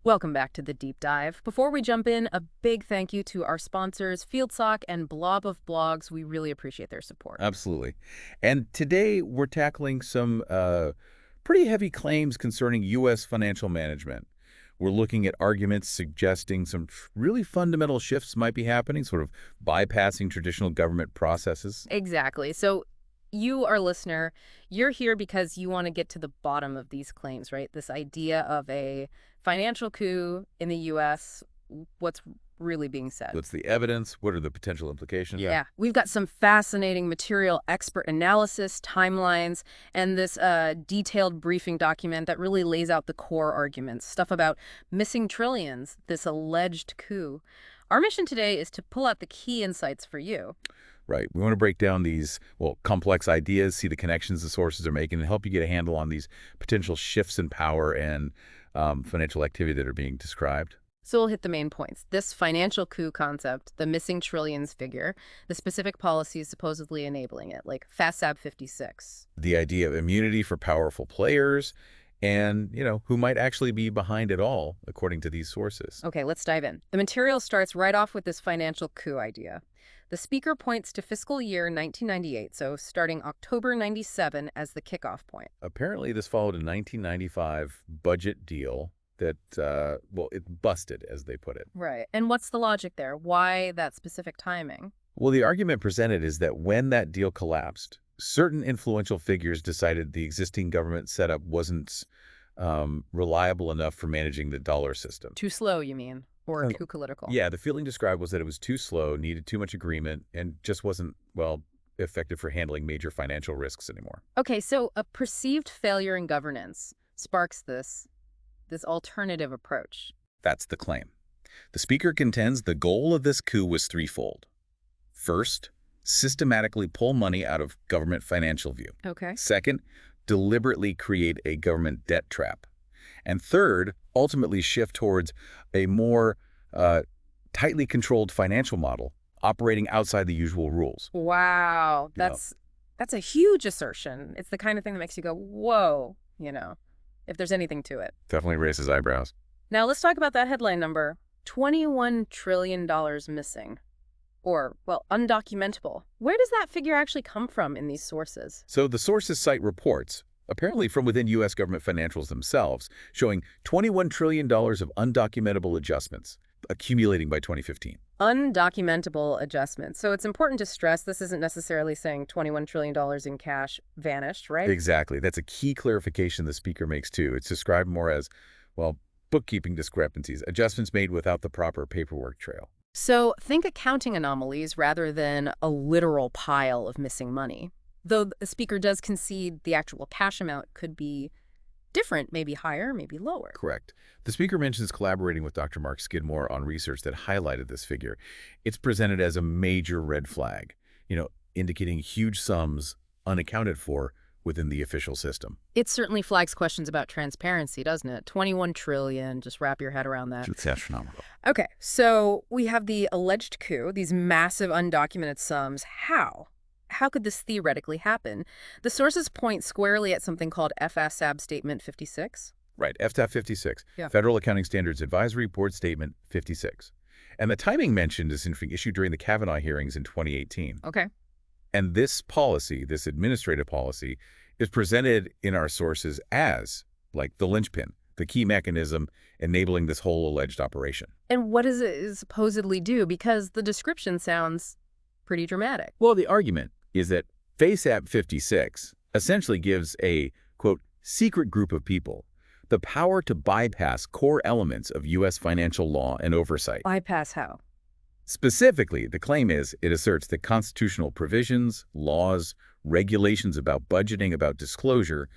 Welcome back to the deep dive. Before we jump in, a big thank you to our sponsors, FieldSock and Blob of Blogs. We really appreciate their support. Absolutely. And today we're tackling some pretty heavy claims concerning U.S. financial management. We're looking at arguments suggesting some really fundamental shifts might be happening, sort of bypassing traditional government processes. Exactly. So you, our listener, you're here because you want to get to the bottom of these claims, right? This idea of a financial coup in the U.S., what's really being said. What's the evidence? What are the potential implications? Yeah, we've got some fascinating material, expert analysis, timelines, and this detailed briefing document that really lays out the core arguments, stuff about missing trillions, this alleged coup. Our mission today is to pull out the key insights for you. Right. We want to break down these, well, complex ideas, see the connections the sources are making, and help you get a handle on these potential shifts in power and financial activity that are being described. So we'll hit the main points. This financial coup concept, the missing trillions figure, the specific policies supposedly enabling it, like FASAB 56. The idea of immunity for powerful players and, who might actually be behind it all, according to these sources. Okay, let's dive in. The material starts right off with this financial coup idea. The speaker points to fiscal year 1998, so starting October 97 as the kickoff point. Apparently, this followed a 1995 budget deal that, it busted, as they put it. Right. And what's the logic there? Why that specific timing? Well, the argument presented is that when that deal collapsed, certain influential figures decided the existing government setup wasn't reliable enough for managing the dollar system. Too slow, you mean? Or Oh, too political? Yeah, the feeling described was that it was too slow, needed too much agreement, and just wasn't, effective for handling major financial risks anymore. Okay, so a perceived failure in governance sparks this alternative approach. That's the claim. The speaker contends the goal of this coup was threefold. First, systematically pull money out of government financial view. Okay. Second, deliberately create a government debt trap. And third, ultimately shift towards a more tightly controlled financial model operating outside the usual rules. Wow, You know, that's a huge assertion. It's the kind of thing that makes you go, whoa, if there's anything to it. Definitely raises eyebrows. Now let's talk about that headline number, $21 trillion missing. Or, well, undocumentable. Where does that figure actually come from in these sources? So the sources cite reports, apparently from within U.S. government financials themselves, showing $21 trillion of undocumentable adjustments accumulating by 2015. Undocumentable adjustments. So it's important to stress this isn't necessarily saying $21 trillion in cash vanished, right? Exactly. That's a key clarification the speaker makes, too. It's described more as, bookkeeping discrepancies, adjustments made without the proper paperwork trail. So think accounting anomalies rather than a literal pile of missing money. Though the speaker does concede the actual cash amount could be different, maybe higher, maybe lower. Correct. The speaker mentions collaborating with Dr. Mark Skidmore on research that highlighted this figure. It's presented as a major red flag, indicating huge sums unaccounted for within the official system. It certainly flags questions about transparency, doesn't it? 21 trillion, just wrap your head around that. It's astronomical. Okay, so we have the alleged coup, these massive undocumented sums. How? How could this theoretically happen? The sources point squarely at something called FASAB Statement 56. Right, FTAP 56, Yeah. Federal Accounting Standards Advisory Board Statement 56. And the timing mentioned is issued during the Kavanaugh hearings in 2018. Okay. And this policy, this administrative policy, is presented in our sources as, like, the linchpin, the key mechanism enabling this whole alleged operation. And what does it supposedly do? Because the description sounds pretty dramatic. Well, the argument is that FASAB 56 essentially gives a, quote, secret group of people the power to bypass core elements of U.S. financial law and oversight. Bypass how? Specifically, the claim is it asserts that constitutional provisions, laws, regulations about budgeting, about disclosure,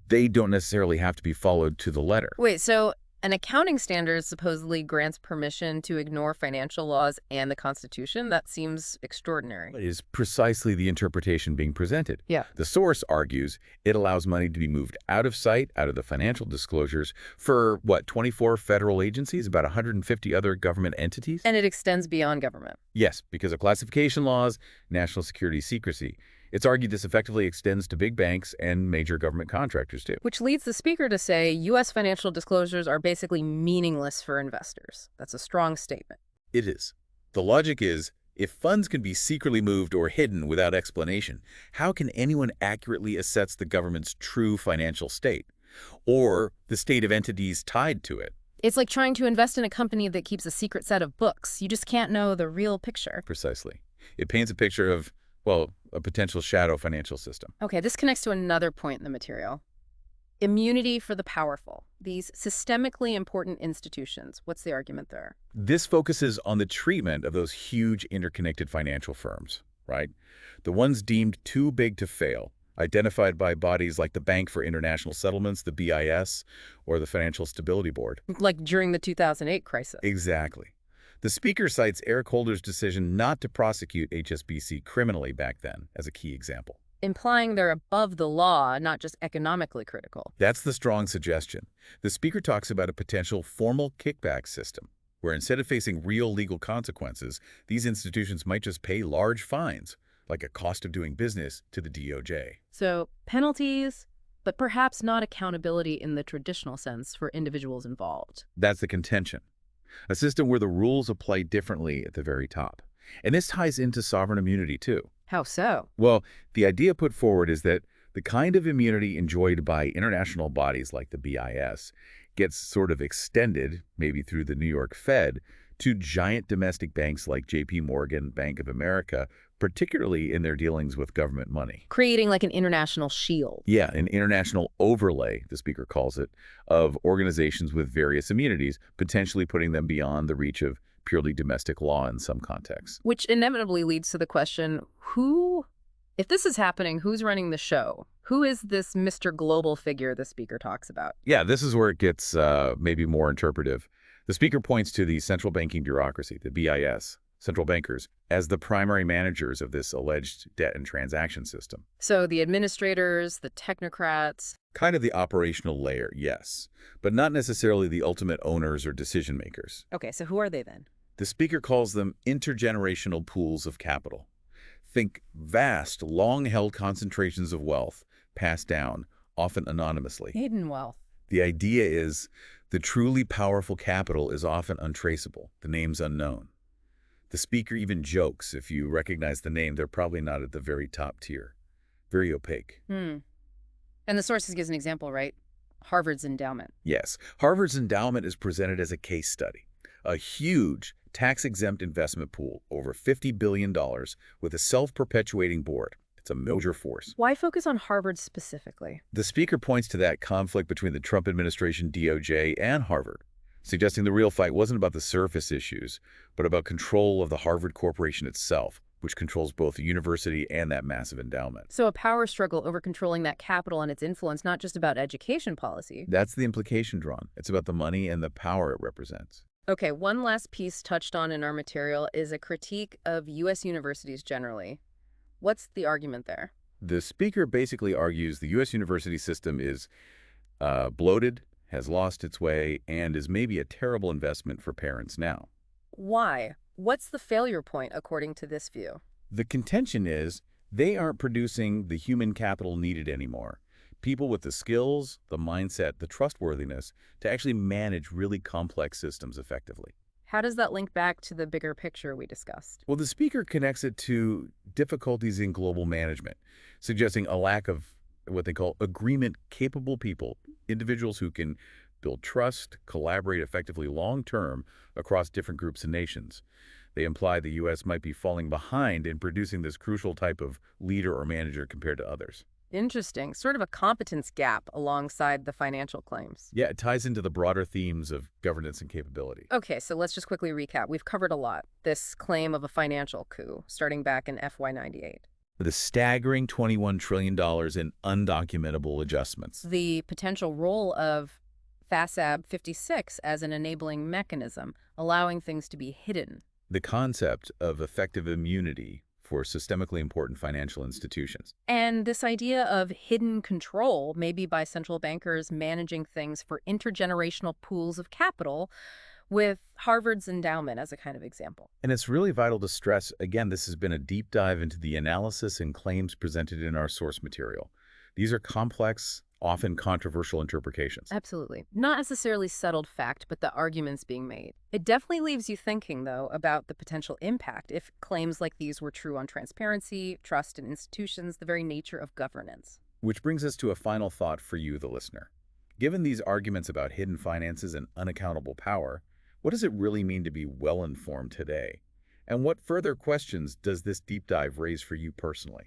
they don't necessarily have to be followed to the letter. Wait, so an accounting standard supposedly grants permission to ignore financial laws and the Constitution? That seems extraordinary. It is precisely the interpretation being presented. Yeah. The source argues it allows money to be moved out of sight, out of the financial disclosures for, 24 federal agencies, about 150 other government entities? And it extends beyond government. Yes, because of classification laws, national security secrecy. It's argued this effectively extends to big banks and major government contractors, too. Which leads the speaker to say U.S. financial disclosures are basically meaningless for investors. That's a strong statement. It is. The logic is, if funds can be secretly moved or hidden without explanation, how can anyone accurately assess the government's true financial state, or the state of entities tied to it? It's like trying to invest in a company that keeps a secret set of books. You just can't know the real picture. Precisely. It paints a picture of, well, a potential shadow financial system. Okay, this connects to another point in the material. Immunity for the powerful. These systemically important institutions. What's the argument there? This focuses on the treatment of those huge interconnected financial firms, right? The ones deemed too big to fail, identified by bodies like the Bank for International Settlements, the BIS, or the Financial Stability Board. Like during the 2008 crisis. Exactly. The speaker cites Eric Holder's decision not to prosecute HSBC criminally back then as a key example. Implying they're above the law, not just economically critical. That's the strong suggestion. The speaker talks about a potential formal kickback system, where instead of facing real legal consequences, these institutions might just pay large fines, like a cost of doing business, to the DOJ. So penalties, but perhaps not accountability in the traditional sense for individuals involved. That's the contention. A system where the rules apply differently at the very top. And this ties into sovereign immunity, too. How so? Well, the idea put forward is that the kind of immunity enjoyed by international bodies like the BIS gets sort of extended, maybe through the New York Fed, to giant domestic banks like J.P. Morgan, Bank of America, particularly in their dealings with government money. Creating like an international shield. Yeah, an international overlay, the speaker calls it, of organizations with various immunities, potentially putting them beyond the reach of purely domestic law in some contexts. Which inevitably leads to the question, if this is happening, who's running the show? Who is this Mr. Global figure the speaker talks about? Yeah, this is where it gets maybe more interpretive. The speaker points to the central banking bureaucracy, the BIS, central bankers, as the primary managers of this alleged debt and transaction system. So the administrators, the technocrats. Kind of the operational layer, yes, but not necessarily the ultimate owners or decision makers. Okay, so who are they then? The speaker calls them intergenerational pools of capital. Think vast, long-held concentrations of wealth passed down, often anonymously. Hidden wealth. The idea is the truly powerful capital is often untraceable, the name's unknown. The speaker even jokes, if you recognize the name, they're probably not at the very top tier. Very opaque. And the sources gives an example, right? Harvard's endowment. Yes. Harvard's endowment is presented as a case study. A huge tax-exempt investment pool, over $50 billion, with a self-perpetuating board. It's a major force. Why focus on Harvard specifically? The speaker points to that conflict between the Trump administration, DOJ, and Harvard, suggesting the real fight wasn't about the surface issues, but about control of the Harvard Corporation itself, which controls both the university and that massive endowment. So a power struggle over controlling that capital and its influence, not just about education policy. That's the implication drawn. It's about the money and the power it represents. Okay, one last piece touched on in our material is a critique of U.S. universities generally. What's the argument there? The speaker basically argues the U.S. university system is bloated, has lost its way, and is maybe a terrible investment for parents now. Why? What's the failure point, according to this view? The contention is they aren't producing the human capital needed anymore. People with the skills, the mindset, the trustworthiness to actually manage really complex systems effectively. How does that link back to the bigger picture we discussed? Well, the speaker connects it to difficulties in global management, suggesting a lack of what they call agreement-capable people, individuals who can build trust, collaborate effectively long-term across different groups and nations. They imply the U.S. might be falling behind in producing this crucial type of leader or manager compared to others. Interesting. Sort of a competence gap alongside the financial claims. Yeah, it ties into the broader themes of governance and capability. Okay, so let's just quickly recap. We've covered a lot. This claim of a financial coup starting back in FY98. The staggering $21 trillion in undocumentable adjustments. The potential role of FASAB 56 as an enabling mechanism, allowing things to be hidden. The concept of effective immunity for systemically important financial institutions. And this idea of hidden control, maybe by central bankers managing things for intergenerational pools of capital, with Harvard's endowment as a kind of example. And it's really vital to stress, again, this has been a deep dive into the analysis and claims presented in our source material. These are complex, often controversial interpretations. Absolutely. Not necessarily settled fact, but the arguments being made. It definitely leaves you thinking, though, about the potential impact if claims like these were true on transparency, trust in institutions, the very nature of governance. Which brings us to a final thought for you, the listener. Given these arguments about hidden finances and unaccountable power, what does it really mean to be well-informed today? And what further questions does this deep dive raise for you personally?